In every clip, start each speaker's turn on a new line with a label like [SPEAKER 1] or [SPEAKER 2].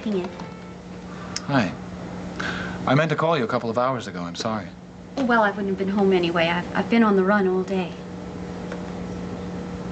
[SPEAKER 1] checking in.
[SPEAKER 2] Hi. I meant to call you a couple of hours ago. I'm sorry.
[SPEAKER 1] Well, I wouldn't have been home anyway. I've been on the run all day.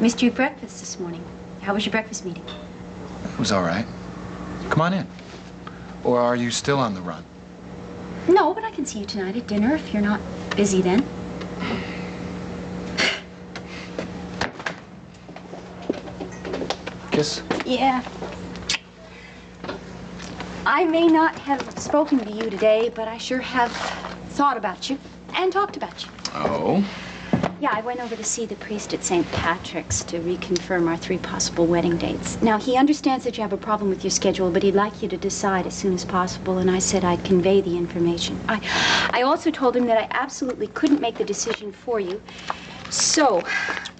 [SPEAKER 1] Missed you at breakfast this morning. How was your breakfast meeting?
[SPEAKER 2] It was all right. Come on in. Or are you still on the run?
[SPEAKER 1] No, but I can see you tonight at dinner if you're not busy then.
[SPEAKER 2] Kiss?
[SPEAKER 1] Yeah. I may not have spoken to you today, but I sure have thought about you and talked about you.
[SPEAKER 2] Oh?
[SPEAKER 1] Yeah, I went over to see the priest at St. Patrick's to reconfirm our 3 possible wedding dates. Now, he understands that you have a problem with your schedule, but he'd like you to decide as soon as possible, and I said I'd convey the information. I also told him that I absolutely couldn't make the decision for you. So,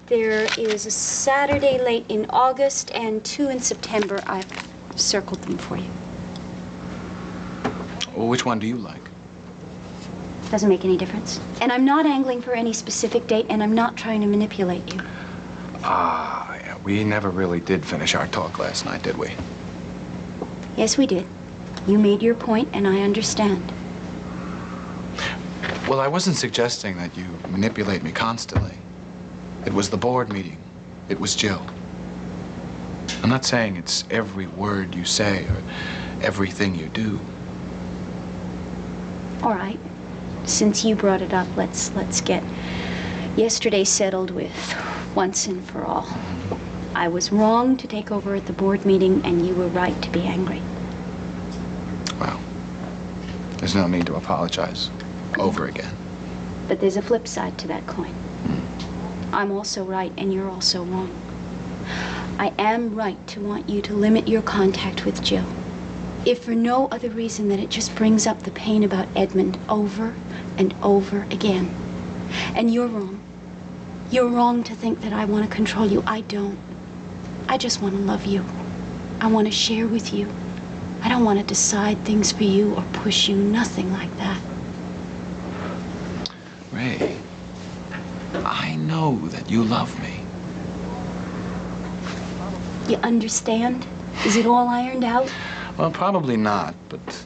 [SPEAKER 1] there is a Saturday late in August and 2 in September. I've circled them for you.
[SPEAKER 2] Well, which one do you like?
[SPEAKER 1] Doesn't make any difference. And I'm not angling for any specific date, and I'm not trying to manipulate you.
[SPEAKER 2] Yeah, we never really did finish our talk last night, did we?
[SPEAKER 1] Yes, we did. You made your point, and I understand.
[SPEAKER 2] Well, I wasn't suggesting that you manipulate me constantly. It was the board meeting. It was Jill. I'm not saying it's every word you say or everything you do.
[SPEAKER 1] All right. Since you brought it up, let's get yesterday settled with once and for all. I was wrong to take over at the board meeting, and you were right to be angry.
[SPEAKER 2] Well, there's no need to apologize over again.
[SPEAKER 1] But there's a flip side to that coin. I'm also right, and you're also wrong. I am right to want you to limit your contact with Jill, if for no other reason than it just brings up the pain about Edmund over and over again. And you're wrong. You're wrong to think that I want to control you. I don't. I just want to love you. I want to share with you. I don't want to decide things for you or push you, nothing like that.
[SPEAKER 2] Ray, I know that you love me.
[SPEAKER 1] You understand? Is it all ironed out?
[SPEAKER 2] Well, probably not, but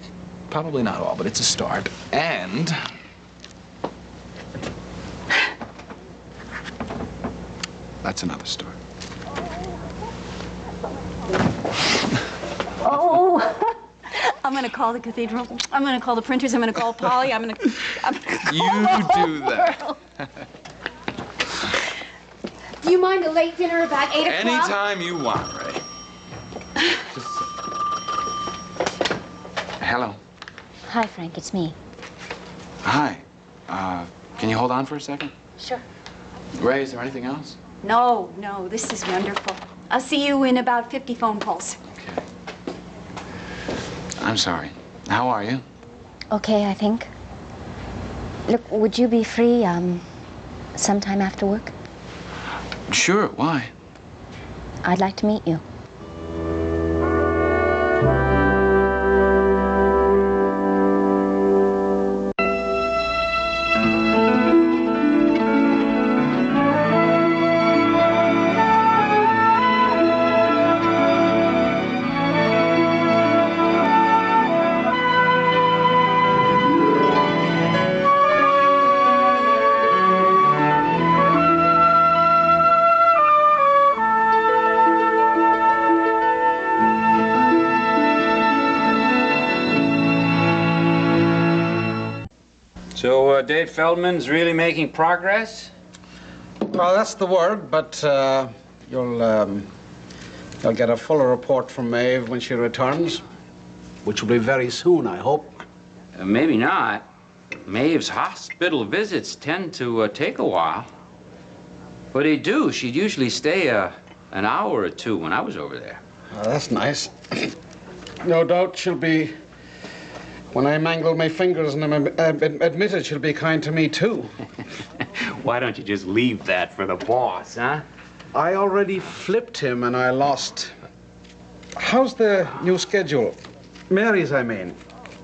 [SPEAKER 2] probably not all, but it's a start. And that's another start.
[SPEAKER 1] Oh, I'm going to call the cathedral. I'm going to call the printers. I'm going to call Polly. I'm going to
[SPEAKER 2] You do that.
[SPEAKER 1] Do you mind a late dinner about 8 o'clock?
[SPEAKER 2] Anytime you want, Ray. Just hello.
[SPEAKER 3] Hi, Frank. It's me.
[SPEAKER 2] Hi. Can you hold on for a second?
[SPEAKER 1] Sure.
[SPEAKER 2] Ray, is there anything else?
[SPEAKER 1] No, this is wonderful. I'll see you in about 50 phone calls.
[SPEAKER 2] Okay. I'm sorry. How are you?
[SPEAKER 3] Okay, I think. Look, would you be free, sometime after work?
[SPEAKER 2] Sure, why?
[SPEAKER 3] I'd like to meet you.
[SPEAKER 4] So, Dave Feldman's really making progress?
[SPEAKER 5] Well, that's the word, but you'll get a fuller report from Maeve when she returns, which will be very soon, I hope.
[SPEAKER 4] Maybe not. Maeve's hospital visits tend to take a while. But they do. She'd usually stay an hour or two when I was over there.
[SPEAKER 5] That's nice. No doubt she'll be... When I mangle my fingers and I'm admitted, she'll be kind to me, too.
[SPEAKER 4] Why don't you just leave that for the boss, huh?
[SPEAKER 5] I already flipped him and I lost. How's the new schedule? Mary's, I mean.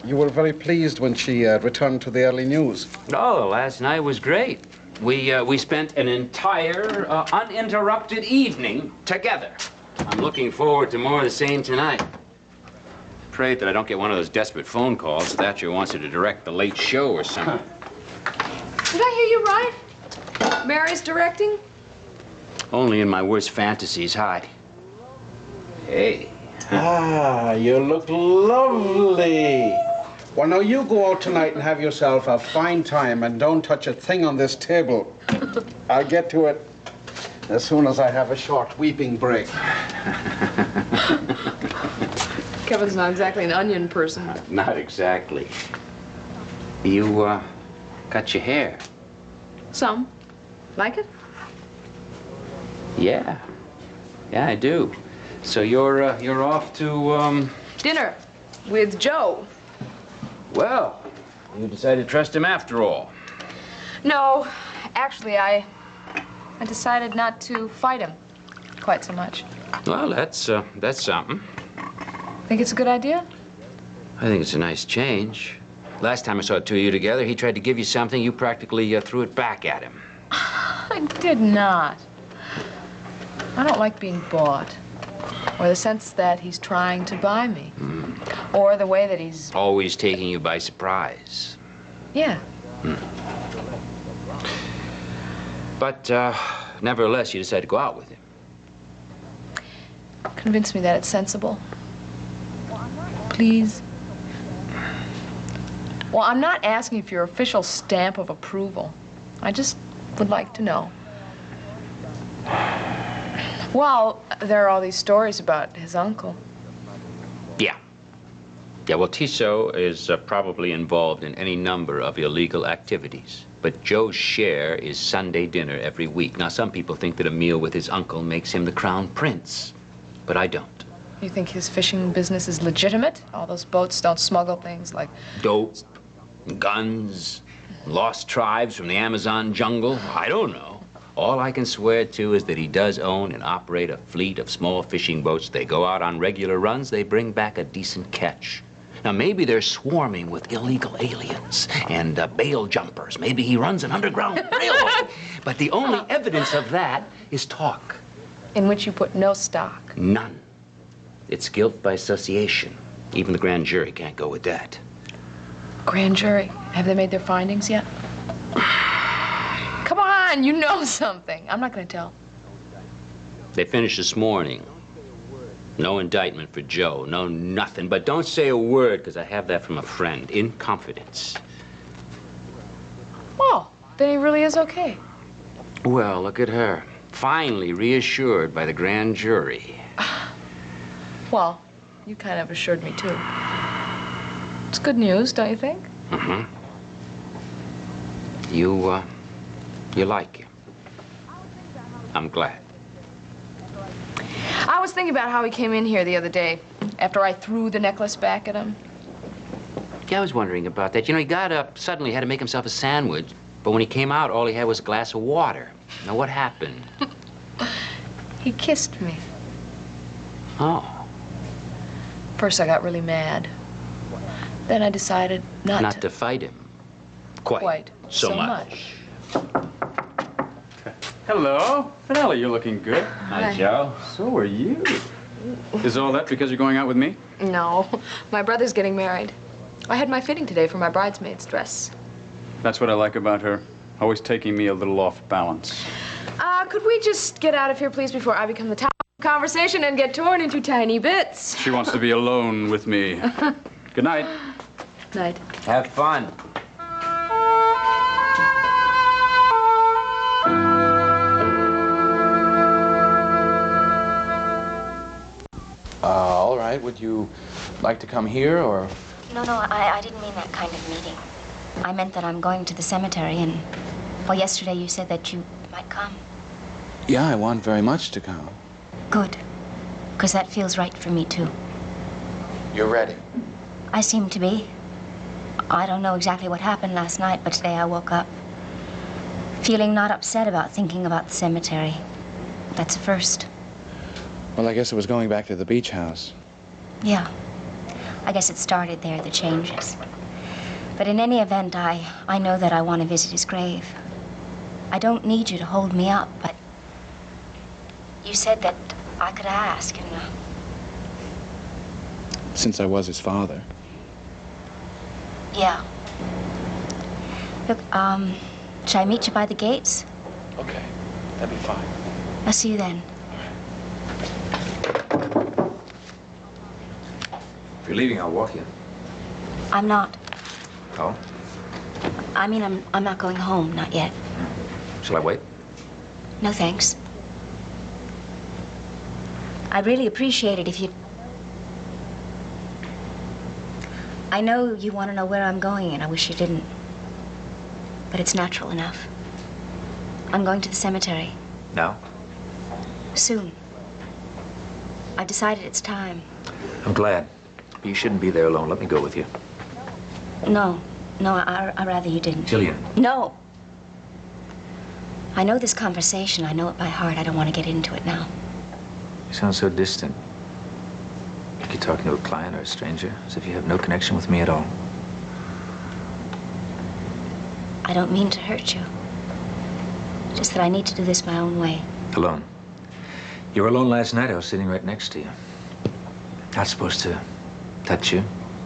[SPEAKER 5] You were very pleased when she returned to the early news.
[SPEAKER 4] Oh, last night was great. We spent an entire uninterrupted evening together. I'm looking forward to more of the same tonight. pray that I don't get one of those desperate phone calls. Thatcher wants her to direct the late show or something.
[SPEAKER 6] Did I hear you right? Mary's directing?
[SPEAKER 4] Only in my worst fantasies. Hi. Hey.
[SPEAKER 5] Ah, you look lovely. Well, now you go out tonight and have yourself a fine time and don't touch a thing on this table. I'll get to it as soon as I have a short weeping break.
[SPEAKER 6] Kevin's not exactly an onion person.
[SPEAKER 4] Not exactly. You, cut your hair.
[SPEAKER 6] Some. Like it?
[SPEAKER 4] Yeah. Yeah, I do. So you're off to,
[SPEAKER 6] Dinner with Joe.
[SPEAKER 4] Well, you decided to trust him after all.
[SPEAKER 6] No, actually, I decided not to fight him quite so much.
[SPEAKER 4] Well, that's something.
[SPEAKER 6] Think it's a good idea?
[SPEAKER 4] I think it's a nice change. Last time I saw the two of you together, he tried to give you something. You practically threw it back at him.
[SPEAKER 6] I did not. I don't like being bought. Or the sense that he's trying to buy me. Or the way that he's...
[SPEAKER 4] Always taking you by surprise.
[SPEAKER 6] Yeah.
[SPEAKER 4] But, nevertheless, you decided to go out with him.
[SPEAKER 6] Convince me that it's sensible. Please. Well, I'm not asking for your official stamp of approval. I just would like to know. Well, there are all these stories about his uncle.
[SPEAKER 4] Yeah. Yeah, well, Tissot is probably involved in any number of illegal activities. But Joe's share is Sunday dinner every week. Now, some people think that a meal with his uncle makes him the crown prince. But I don't.
[SPEAKER 6] You think his fishing business is legitimate? All those boats don't smuggle things like...
[SPEAKER 4] Dope, guns, lost tribes from the Amazon jungle. I don't know. All I can swear to is that he does own and operate a fleet of small fishing boats. They go out on regular runs. They bring back a decent catch. Now, maybe they're swarming with illegal aliens and bail jumpers. Maybe he runs an underground railroad. But the only evidence of that is talk.
[SPEAKER 6] In which you put no stock.
[SPEAKER 4] None. It's guilt by association. Even the grand jury can't go with that.
[SPEAKER 6] Grand jury, have they made their findings yet? Come on, you know something. I'm not going to tell.
[SPEAKER 4] They finished this morning. No indictment for Joe, no nothing. But don't say a word, because I have that from a friend, in confidence.
[SPEAKER 6] Well, then he really is okay.
[SPEAKER 4] Well, look at her. Finally reassured by the grand jury.
[SPEAKER 6] Well, you kind of assured me, too. It's good news, don't you think?
[SPEAKER 4] Mm-hmm. You like him. I'm glad.
[SPEAKER 6] I was thinking about how he came in here the other day, after I threw the necklace back at him.
[SPEAKER 4] Yeah, I was wondering about that. You know, he got up, suddenly had to make himself a sandwich, but when he came out, all he had was a glass of water. Now, what happened?
[SPEAKER 6] He kissed me.
[SPEAKER 4] Oh.
[SPEAKER 6] First, I got really mad. Then I decided not
[SPEAKER 4] to fight him. Quite so much.
[SPEAKER 7] Hello. Finale, you're looking good.
[SPEAKER 4] Hi, Joe.
[SPEAKER 7] So are you. Is all that because you're going out with me?
[SPEAKER 6] No, my brother's getting married. I had my fitting today for my bridesmaid's dress.
[SPEAKER 7] That's what I like about her. Always taking me a little off balance.
[SPEAKER 6] Could we just get out of here, please, before I become the topic of conversation and get torn into tiny bits?
[SPEAKER 7] She wants to be alone with me. Good night.
[SPEAKER 6] Night.
[SPEAKER 4] Have fun.
[SPEAKER 2] All right. Would you like to come here, or?
[SPEAKER 3] No, I didn't mean that kind of meeting. I meant that I'm going to the cemetery, and, well, yesterday you said that you might come.
[SPEAKER 2] Yeah, I want very much to come.
[SPEAKER 3] Good, because that feels right for me, too.
[SPEAKER 2] You're ready?
[SPEAKER 3] I seem to be. I don't know exactly what happened last night, but today I woke up feeling not upset about thinking about the cemetery. That's a first.
[SPEAKER 2] Well, I guess it was going back to the beach house.
[SPEAKER 3] Yeah. I guess it started there, the changes. But in any event, I know that I want to visit his grave. I don't need you to hold me up, but you said that I could ask, and
[SPEAKER 2] since I was his father.
[SPEAKER 3] Yeah. Look, shall I meet you by the gates?
[SPEAKER 2] Okay, that'd be fine.
[SPEAKER 3] I'll see you then.
[SPEAKER 4] If you're leaving, I'll walk you.
[SPEAKER 3] I'm not.
[SPEAKER 4] Oh?
[SPEAKER 3] I mean, I'm not going home, not yet.
[SPEAKER 4] Shall I wait?
[SPEAKER 3] No, thanks. I'd really appreciate it if you'd... I know you want to know where I'm going, and I wish you didn't. But it's natural enough. I'm going to the cemetery.
[SPEAKER 4] No?
[SPEAKER 3] Soon. I've decided it's time.
[SPEAKER 4] I'm glad. But you shouldn't be there alone. Let me go with you.
[SPEAKER 3] No, I'd rather you didn't.
[SPEAKER 4] Jillian.
[SPEAKER 3] No! I know this conversation. I know it by heart. I don't want to get into it now.
[SPEAKER 4] You sound so distant. Like you're talking to a client or a stranger, as if you have no connection with me at all.
[SPEAKER 3] I don't mean to hurt you. Just that I need to do this my own way.
[SPEAKER 4] Alone. You were alone last night. I was sitting right next to you. Not supposed to touch you,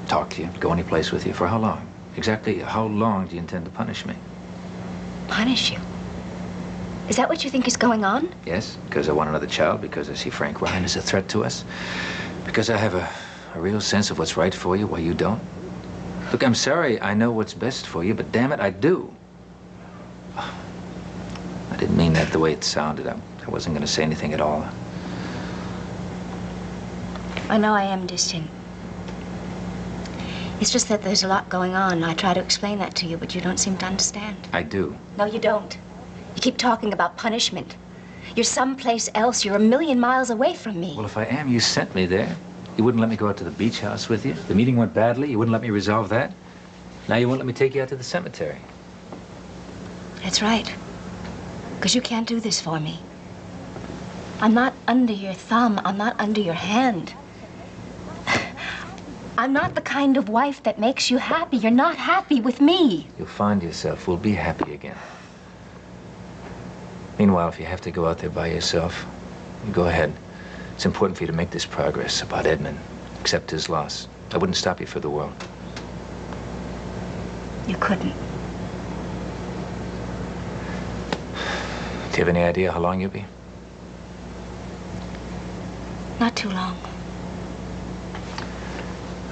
[SPEAKER 4] talk to you, go any place with you. For how long? Exactly how long do you intend to punish me?
[SPEAKER 3] Punish you? Is that what you think is going on?
[SPEAKER 4] Yes, because I want another child, because I see Frank Ryan as a threat to us, because I have a real sense of what's right for you while you don't. Look, I'm sorry I know what's best for you, but damn it, I do. I didn't mean that the way it sounded. I wasn't going to say anything at all.
[SPEAKER 3] I know I am distant. It's just that there's a lot going on. I try to explain that to you, but you don't seem to understand.
[SPEAKER 4] I do.
[SPEAKER 3] No, you don't. You keep talking about punishment. You're someplace else. You're a million miles away from me.
[SPEAKER 4] Well, if I am, you sent me there. You wouldn't let me go out to the beach house with you. The meeting went badly. You wouldn't let me resolve that. Now you won't let me take you out to the cemetery.
[SPEAKER 3] That's right. Because you can't do this for me. I'm not under your thumb. I'm not under your hand. I'm not the kind of wife that makes you happy. You're not happy with me.
[SPEAKER 4] You'll find yourself. We'll be happy again. Meanwhile, if you have to go out there by yourself, you go ahead. It's important for you to make this progress about Edmund. Accept his loss. I wouldn't stop you for the world.
[SPEAKER 3] You couldn't.
[SPEAKER 4] Do you have any idea how long you'll be?
[SPEAKER 3] Not too long.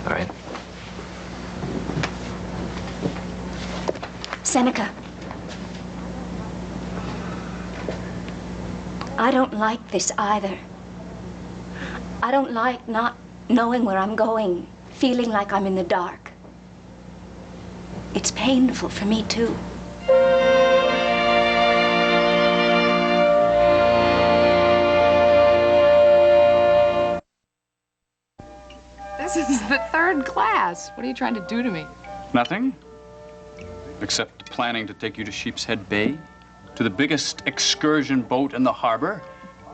[SPEAKER 4] All right.
[SPEAKER 3] Seneca. I don't like this either. I don't like not knowing where I'm going, feeling like I'm in the dark. It's painful for me, too.
[SPEAKER 6] This is the third class. What are you trying to do to me?
[SPEAKER 7] Nothing. Except planning to take you to Sheep's Head Bay, to the biggest excursion boat in the harbor,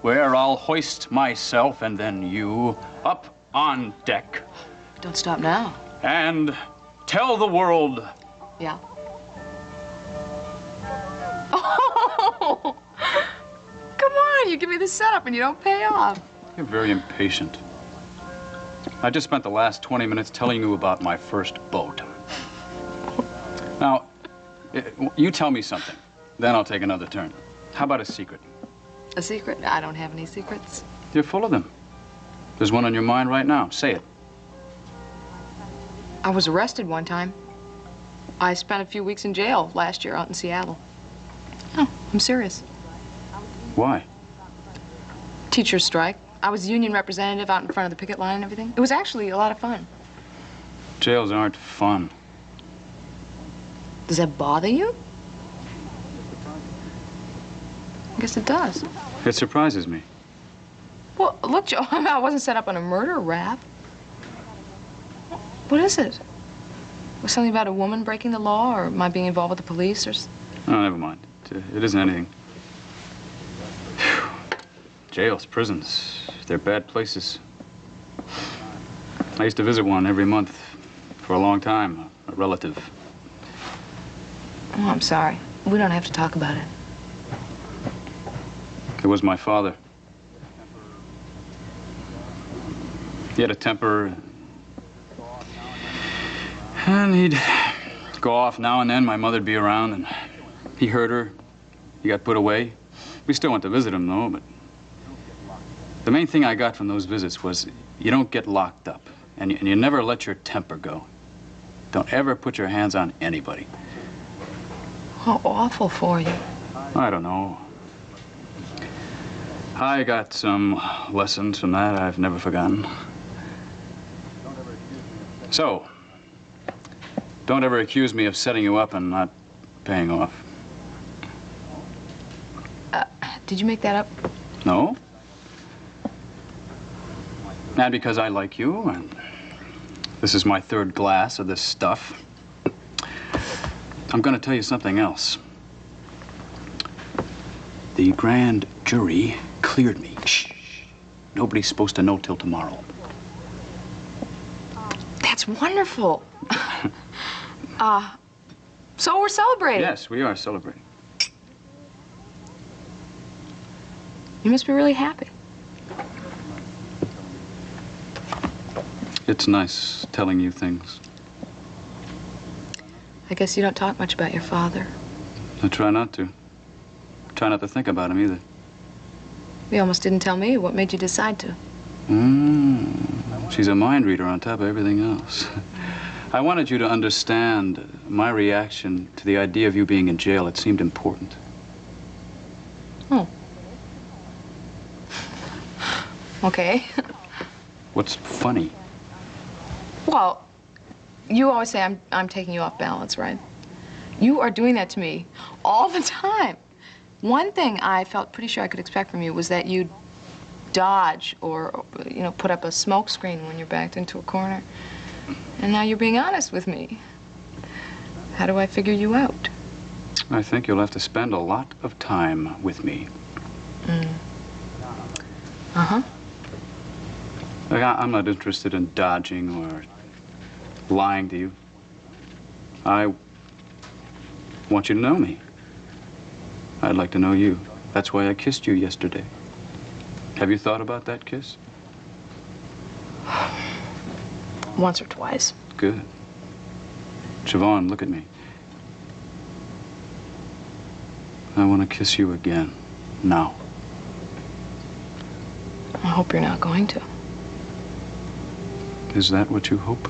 [SPEAKER 7] where I'll hoist myself and then you up on deck
[SPEAKER 6] Don't stop now.
[SPEAKER 7] and tell the world.
[SPEAKER 6] Yeah. Oh! Come on, you give me the setup and you don't pay off.
[SPEAKER 7] You're very impatient. I just spent the last 20 minutes telling you about my first boat. Now, you tell me something, then I'll take another turn. How about a secret?
[SPEAKER 6] A secret? I don't have any secrets.
[SPEAKER 7] You're full of them. There's one on your mind right now. Say it.
[SPEAKER 6] I was arrested one time. I spent a few weeks in jail last year out in Seattle. Oh, I'm serious.
[SPEAKER 7] Why?
[SPEAKER 6] Teacher's strike. I was union representative out in front of the picket line and everything. It was actually a lot of fun.
[SPEAKER 7] Jails aren't fun.
[SPEAKER 6] Does that bother you? I guess it does.
[SPEAKER 7] It surprises me.
[SPEAKER 6] Well, look, Joe, I wasn't set up on a murder rap. What is it? Was something about a woman breaking the law, or am I being involved with the police, or...
[SPEAKER 7] Oh, never mind. It isn't anything. Phew. Jails, prisons, they're bad places. I used to visit one every month for a long time, a relative.
[SPEAKER 6] Oh, I'm sorry. We don't have to talk about it.
[SPEAKER 7] It was my father. He had a temper, And he'd go off now and then. My mother'd be around, and he hurt her. He got put away. We still went to visit him, though, but the main thing I got from those visits was you don't get locked up, and you never let your temper go. Don't ever put your hands on anybody.
[SPEAKER 6] How awful for you.
[SPEAKER 7] I don't know. I got some lessons from that I've never forgotten. So, don't ever accuse me of setting you up and not paying off.
[SPEAKER 6] Did you make that up?
[SPEAKER 7] No. And because I like you, and this is my third glass of this stuff, I'm going to tell you something else. The grand jury cleared me. Shh. Nobody's supposed to know till tomorrow.
[SPEAKER 6] That's wonderful. So we're celebrating.
[SPEAKER 7] Yes, we are celebrating.
[SPEAKER 6] You must be really happy.
[SPEAKER 7] It's nice telling you things.
[SPEAKER 6] I guess you don't talk much about your father.
[SPEAKER 7] I try not to. Try not to think about him either.
[SPEAKER 6] You almost didn't tell me. What made you decide to?
[SPEAKER 7] She's a mind reader on top of everything else. I wanted you to understand my reaction to the idea of you being in jail. It seemed important.
[SPEAKER 6] Oh. Okay.
[SPEAKER 7] What's funny?
[SPEAKER 6] Well, you always say I'm taking you off balance, right? You are doing that to me all the time. One thing I felt pretty sure I could expect from you was that you'd dodge or, you know, put up a smoke screen when you're backed into a corner. And now you're being honest with me. How do I figure you out?
[SPEAKER 7] I think you'll have to spend a lot of time with me.
[SPEAKER 6] Uh-huh.
[SPEAKER 7] Look, I'm not interested in dodging or lying to you. I want you to know me. I'd like to know you. That's why I kissed you yesterday. Have you thought about that kiss?
[SPEAKER 6] Once or twice.
[SPEAKER 7] Good. Siobhan, look at me. I want to kiss you again. Now.
[SPEAKER 6] I hope you're not going to.
[SPEAKER 7] Is that what you hope?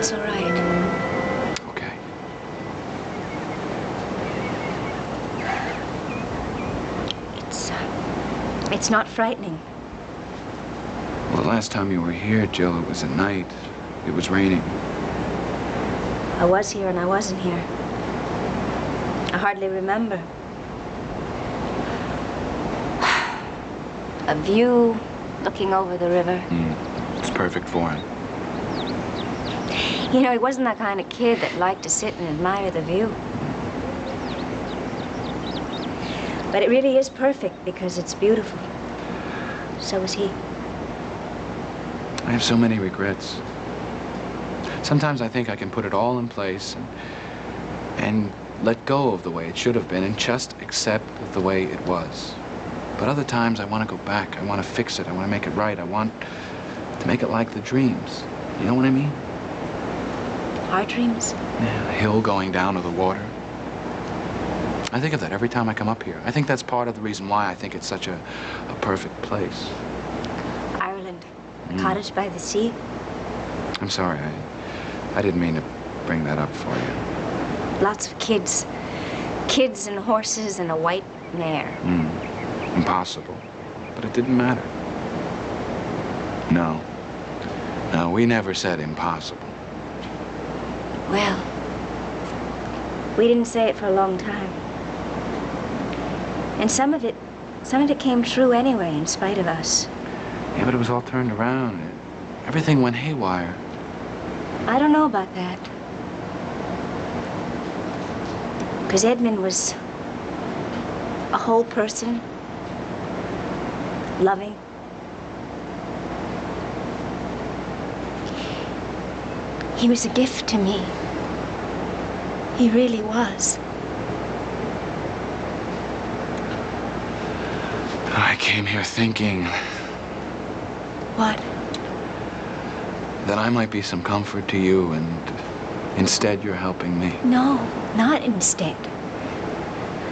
[SPEAKER 1] It's all right.
[SPEAKER 2] Okay.
[SPEAKER 3] It's not frightening.
[SPEAKER 2] Well, the last time you were here, Jill, it was at night. It was raining.
[SPEAKER 3] I was here and I wasn't here. I hardly remember. A view looking over the river.
[SPEAKER 2] It's perfect for him.
[SPEAKER 3] You know, he wasn't that kind of kid that liked to sit and admire the view. But it really is perfect because it's beautiful. So is he.
[SPEAKER 2] I have so many regrets. Sometimes I think I can put it all in place and let go of the way it should have been and just accept the way it was. But other times I want to go back. I want to fix it. I want to make it right. I want to make it like the dreams. You know what I mean?
[SPEAKER 1] Our dreams?
[SPEAKER 2] Yeah, a hill going down to the water. I think of that every time I come up here. I think that's part of the reason why I think it's such a perfect place.
[SPEAKER 3] Ireland, a cottage by the sea.
[SPEAKER 2] I'm sorry, I didn't mean to bring that up for you.
[SPEAKER 3] Lots of kids. Kids and horses and a white mare.
[SPEAKER 2] Impossible. But it didn't matter. No. No, we never said impossible.
[SPEAKER 3] Well, we didn't say it for a long time. And some of it came true anyway, in spite of us.
[SPEAKER 2] Yeah, but it was all turned around. Everything went haywire.
[SPEAKER 3] I don't know about that. Because Edmund was a whole person, loving. He was a gift to me. He really was.
[SPEAKER 2] I came here thinking
[SPEAKER 3] What?
[SPEAKER 2] that I might be some comfort to you, and instead you're helping me.
[SPEAKER 3] No, not instead.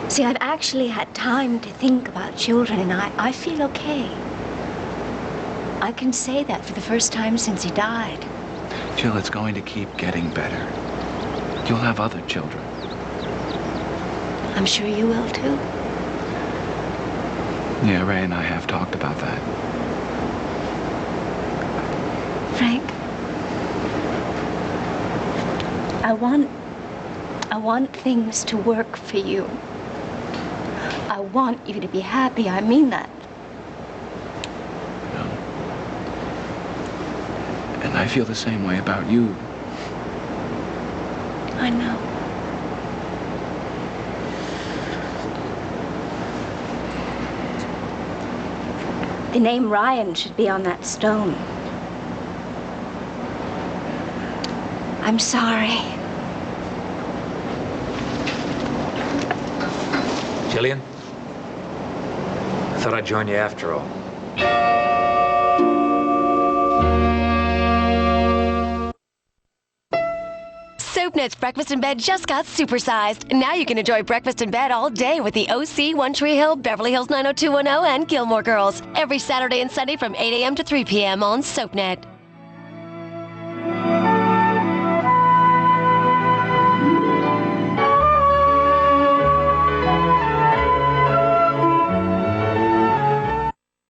[SPEAKER 3] See, I've actually had time to think about children, and I feel okay. I can say that for the first time since he died.
[SPEAKER 2] Jill, it's going to keep getting better. You'll have other children.
[SPEAKER 3] I'm sure you will, too.
[SPEAKER 2] Yeah, Ray and I have talked about that.
[SPEAKER 3] Frank, I want things to work for you. I want you to be happy. I mean that.
[SPEAKER 2] And I feel the same way about you.
[SPEAKER 3] I know. The name Ryan should be on that stone. I'm sorry.
[SPEAKER 8] Jillian? I thought I'd join you after all.
[SPEAKER 9] SoapNet's breakfast in bed just got supersized. Now you can enjoy breakfast in bed all day with the OC, One Tree Hill, Beverly Hills 90210, and Gilmore Girls. Every Saturday and Sunday from 8 a.m. to 3 p.m. on SoapNet.